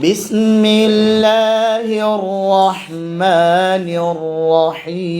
بسم الله الرحمن الرحيم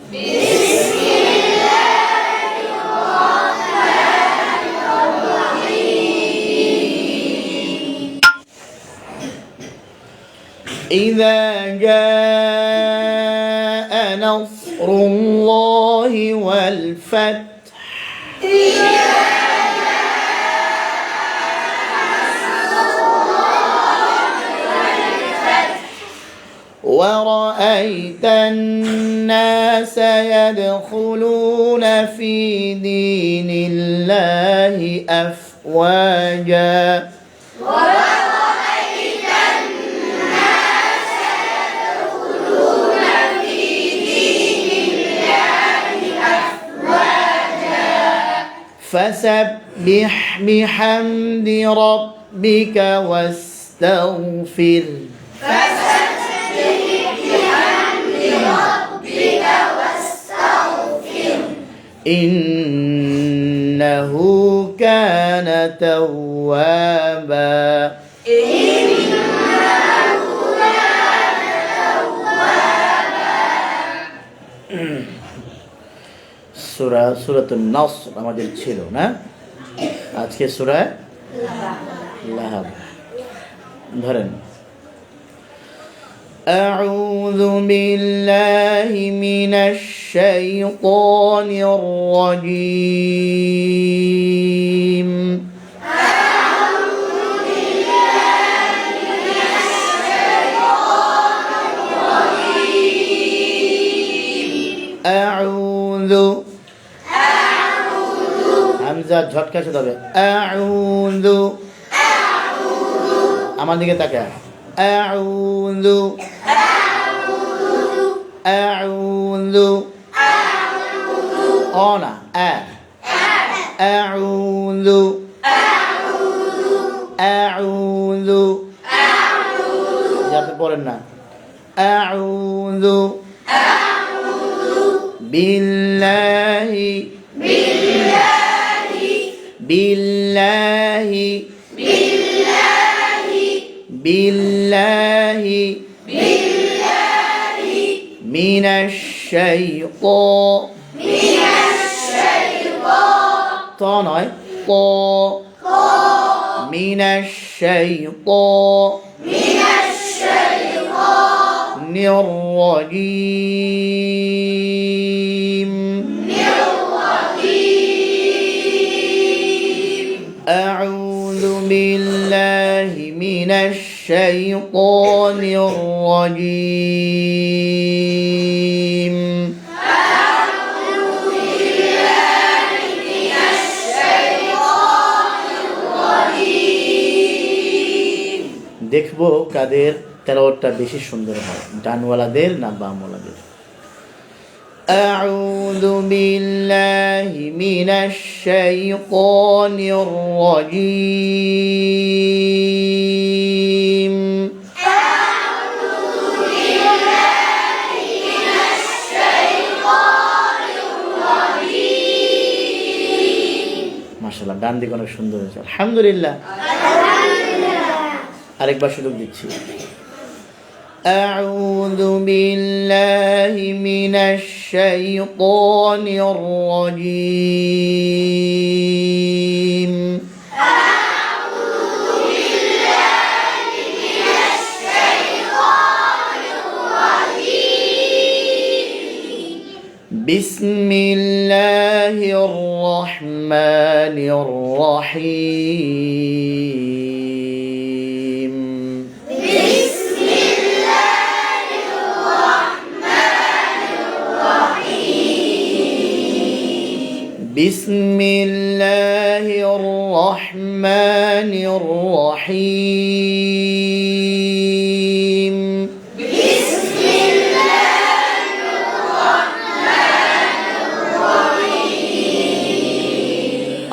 بسم الله الرحمن الرحيم إذا جاء نصر الله والفتح ورأيت الناس يدخلون في دين الله أفواجا ورأيت الناس يدخلون في دين الله أفواجا فسبح بحمد ربك واستغفر ربك واستغفر إنه كان توابا সূরাতুন নাসর আমাদের ছিল না, আজকে সূরা লাহাব। ধরেন أعوذ بالله من الشيطان الرجيم أعوذ হামজা ঝটকা সাথে হবে أعوذ আমার দিকে তাকা أعوذ أعوذ أنا أعوذ أعوذ যাতে পড়েন না أعوذ بالله بالله بالله من الشيطان طانع من الشيطان الرجيم أعوذ بالله من الشيطان الرجيم দেখবো কাদের তেলাওয়াতটা বেশি সুন্দর হয়, ডানওয়ালাদের না বামওয়ালাদের। أعوذ بالله من الشيطان الرجيم মাশাআল্লাহ, ডান দিকে অনেক সুন্দর হয়েছে, আলহামদুলিল্লাহ। আরেকবার সুযোগ দিচ্ছি। أعوذ بالله من الشيطان الرجيم أعوذ بالله من الشيطان الرجيم بسم الله الرحمن الرحيم بسم الله الرحمن الرحيم بسم الله الرحمن الرحيم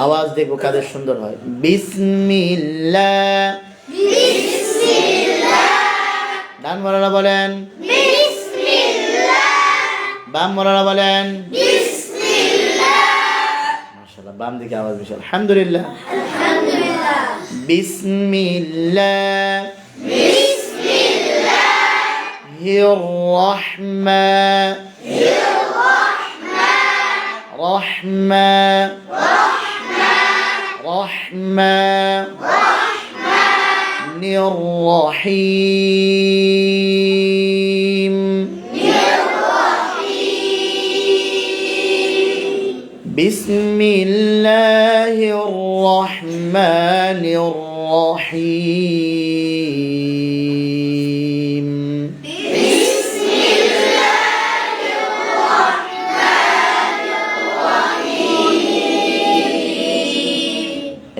আওয়াজ দেখবো কাদের সুন্দর হয়। বিসমিল্লাহ বিসমিল্লাহ ডান মোলানা বলেন বিসমিল্লাহ বাম মোলানা বলেন বিসমিল্লাহ মাশাআল্লাহ, বাম দিকে আওয়াজ বেশি, আলহামদুলিল্লাহ। আলহামদুলিল্লাহ বিসমিল্লাহ بسم الله হির রহমা রহমা রহমা নির রহিম বিসমিল্লাহির রহমানির রহিম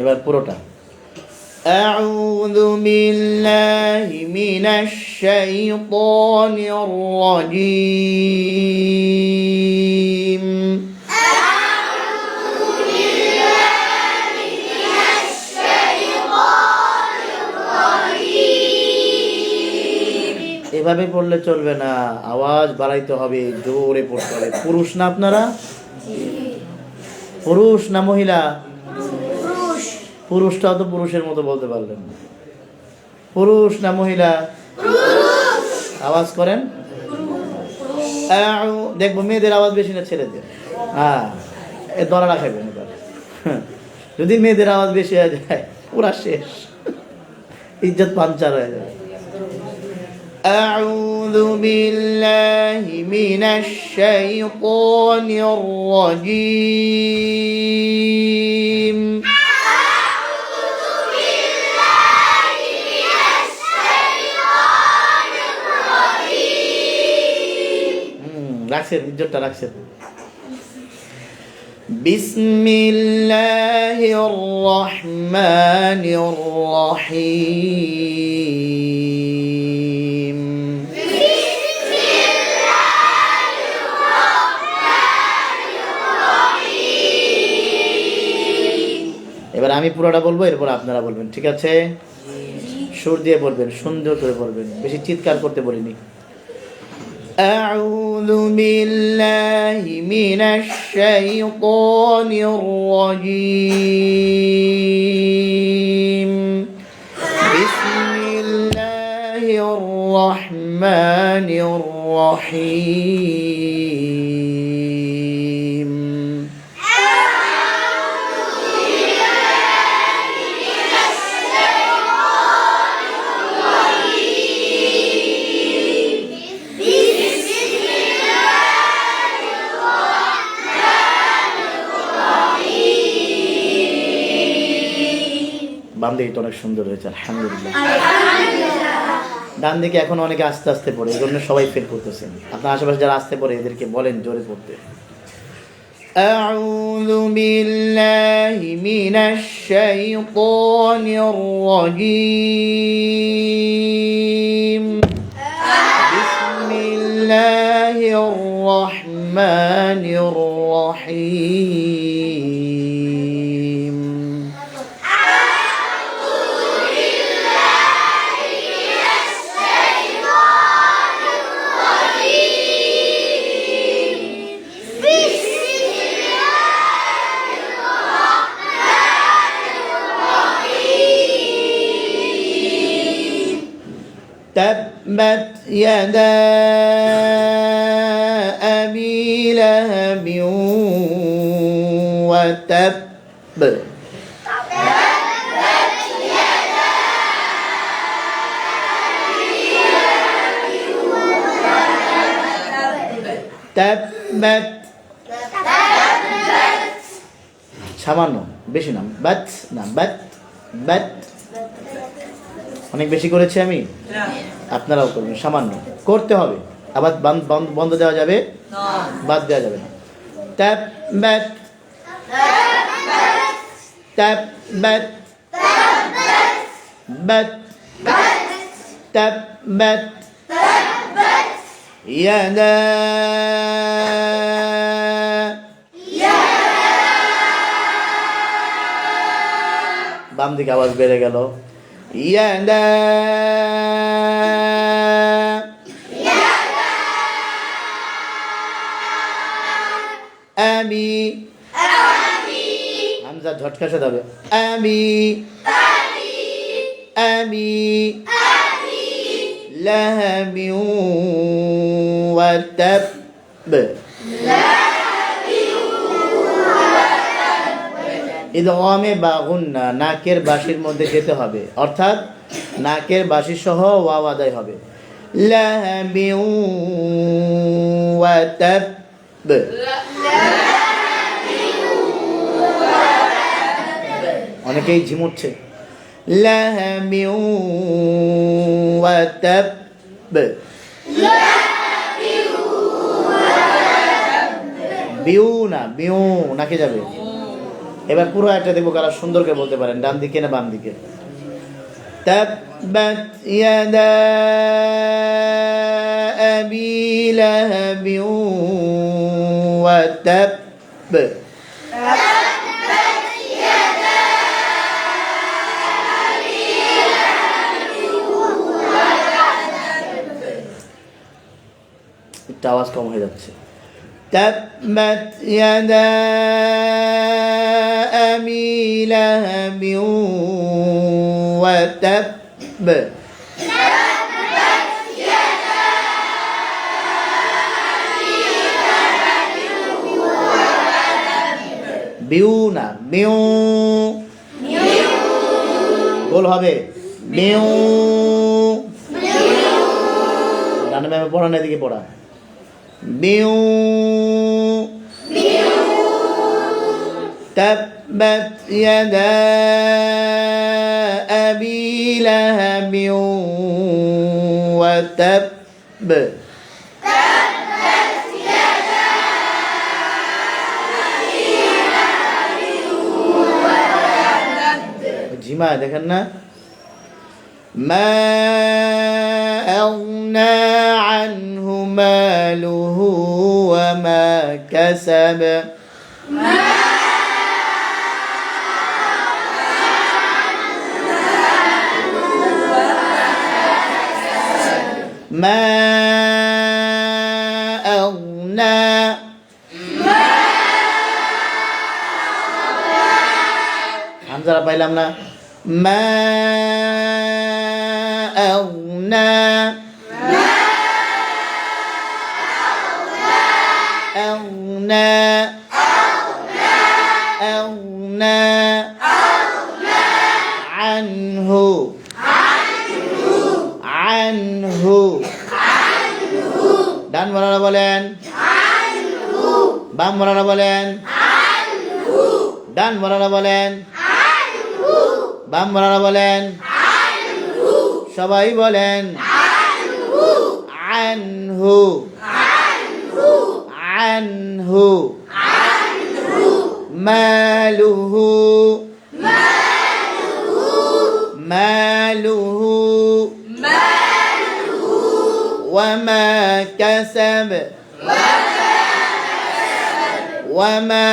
এবার পুরোটা أعوذ بالله من الشيطان الرجيم এভাবে পড়লে চলবে না, আওয়াজ বাড়াইতে হবে, জোরে পড়তে হবে। পুরুষ না আপনারা? পুরুষ না মহিলা? পুরুষটাও তো পুরুষের মতো বলতে পারলেন না। পুরুষ না মহিলা? আওয়াজ করেন। দেখবো মেয়েদের আওয়াজ বেশি না ছেলেদের? হ্যাঁ, এ দরা রাখাবেন এবার। যদি মেয়েদের আওয়াজ বেশি হয়ে যায় পুরা শেষ, ইজ্জত পাঞ্চার হয়ে যাবে। أعوذ بالله من الشيطان الرجيم রাখছেন, ইজ্জতটা রাখছেন। বিসমিল্লাহির রহমানির রহিম এবার আমি পুরোটা বলবো, এরপর আপনারা বলবেন, ঠিক আছে? সুর দিয়ে বলবেন, সুন্দর করে বলবেন, বেশি চিৎকার করতে বলিনি। أعوذ بالله من الشيطان الرجيم بسم الله الرحمن الرحيم বাম দিকে তো অনেক সুন্দর হয়েছে, আলহামদুলিল্লাহ। ডান দিকে এখন অনেকে আস্তে আস্তে পড়ে, এই জন্য সবাই ফেল করতেছেন। আপনার আশেপাশে যারা আস্তে পড়ে এদেরকে বলেন জোরে পড়তে। أعوذ بالله من الشيطان الرجيم بسم الله الرحمن الرحيم تبت يدا أبي لهب وتب تبت সামান্য, বেশি না, বাত না, বাত বাত অনেক বেশি করেছি আমি, আপনারাও করবেন, সামান্য করতে হবে। আবার বন্ধ দেওয়া যাবে, বাদ দেওয়া যাবে না। তাব্বাত তাব্বাত বাত তাব্বাত ইয়াদা বাম দিকে আওয়াজ বেড়ে গেল, ইয়াদা আবি হামজা ঝটকা সাথে হবে, আবি أبي لهب وتب ইদগামে বা গুন্না নাকের বাঁশির মধ্যে যেতে হবে, অর্থাৎ নাকের বাঁশি সহ ওয়াও আদায় হবে। লাহাবি ওয়া তাব, অনেকেই ঝিমুচ্ছে। লাহাবি ওয়া তাব, বিউ না, বিউ নাকে যাবে। এবার পুরো একটা দেখবো কারা সুন্দর করে বলতে পারেন, ডান দিকে না বাম দিকে। তাব্বাত ইয়াদা আবি লাহাবি ওয়া তাব, একটু আওয়াজ কম হয়ে যাচ্ছে। تبت يدا أبي لهب وتب বিউ না, বিউ গোল হবে। বিউ ডানে বামে পড়া না, এদিকে পড়া। বিউ تبت يدا أبي لهب وتب জিমা দেখেন না। ما أغنى عنه ماله وما كسب ما أغنى হামজারা পাইলাম না। ما أغنى أغنى أغنى عنه عنه ডান বলারা বলেন বাম বলারা বলেন ডান বলারা বলেন বাম বলারা বলেন সবাই বলেন আনহু আনহু মালুহু মালুহু وما كسب وما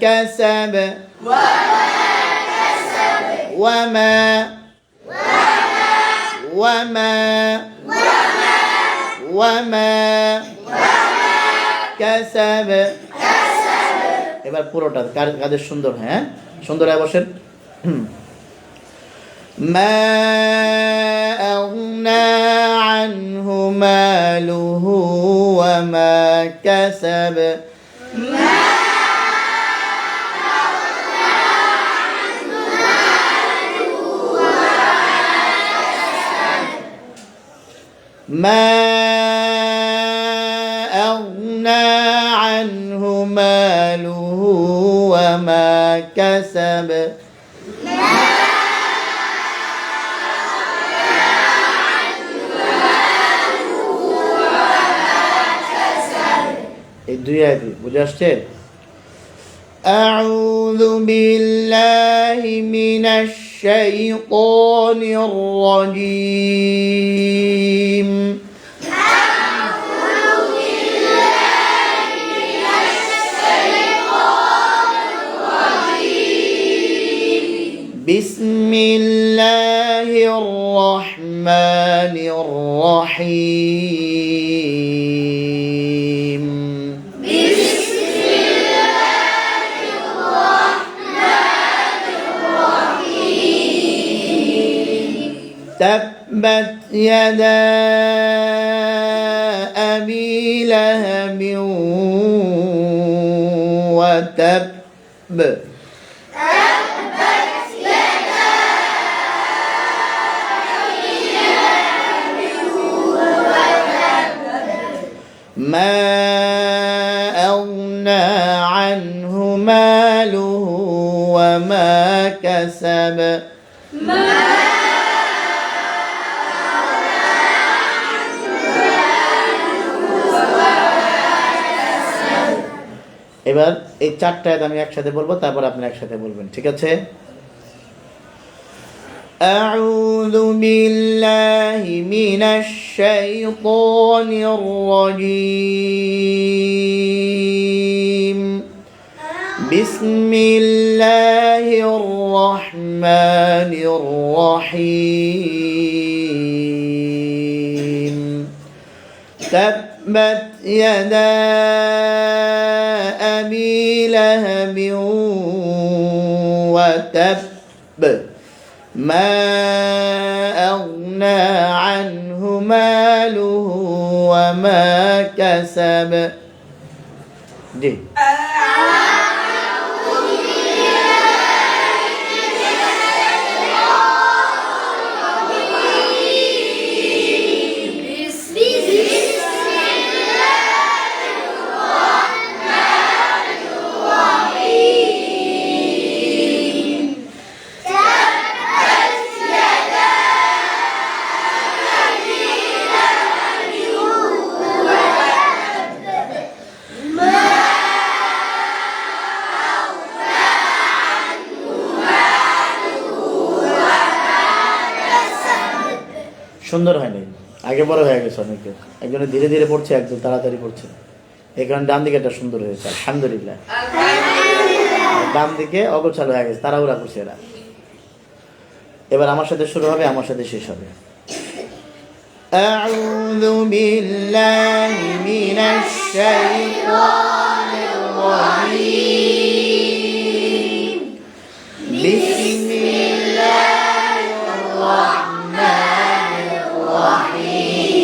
كسب وما وما وما كسب এবার পুরোটা কাদের সুন্দর, হ্যাঁ সুন্দর হয় বসেন। ما أغنى عنه ماله وما كسب ما أغنى عنه ماله وما كسب এই দুই আয়াত বুঝে আসছে। أعوذ بالله من الشيطان الرجيم بسم الله الرحمن الرحيم تبت يدا أبي لهب وتب ما أغنى عنه ماله وما كسب এবার এই চারটা আয়াত আমি একসাথে বলবো, তারপর আপনি একসাথে বলবেন, ঠিক আছে? أعوذ بالله من الشيطان الرجيم بسم الله الرحمن الرحيم تبت يدا أبي لهب وتب ما أغنى عنه ماله وما كسب جي সুন্দর হয়নি, আগে বড় হয়ে গেছে অনেকে, একজনে ধীরে ধীরে পড়ছে, একজন তাড়াতাড়ি পড়ছে, এই কারণে ডান দিকে একটা সুন্দর হয়েছে, আলহামদুলিল্লাহ। ডান দিকে অগোছালো হয়ে গেছে, তাড়াহুড়া করছে এরা। এবার আমার সাথে শুরু হবে, আমার সাথে শেষ হবে। আউযু বিল্লাহি মিনাশ শাইতানির রাজীম বিসমিল্লাহির রাহমানির রাহিম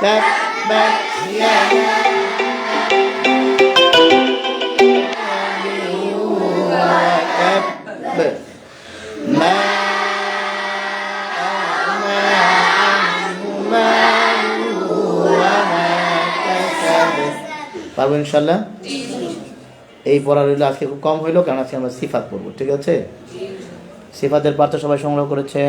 তাব্বাত ইয়াদা ما أغنى عنه ماله وما كسب পারবো ইনশাআল্লাহ। এই পড়া রইল, আজকে খুব কম হইলো কারণ আজকে আমরা সিফাত পড়বো, ঠিক আছে? সিফাতের পাঠটা সবাই সংগ্রহ করেছে।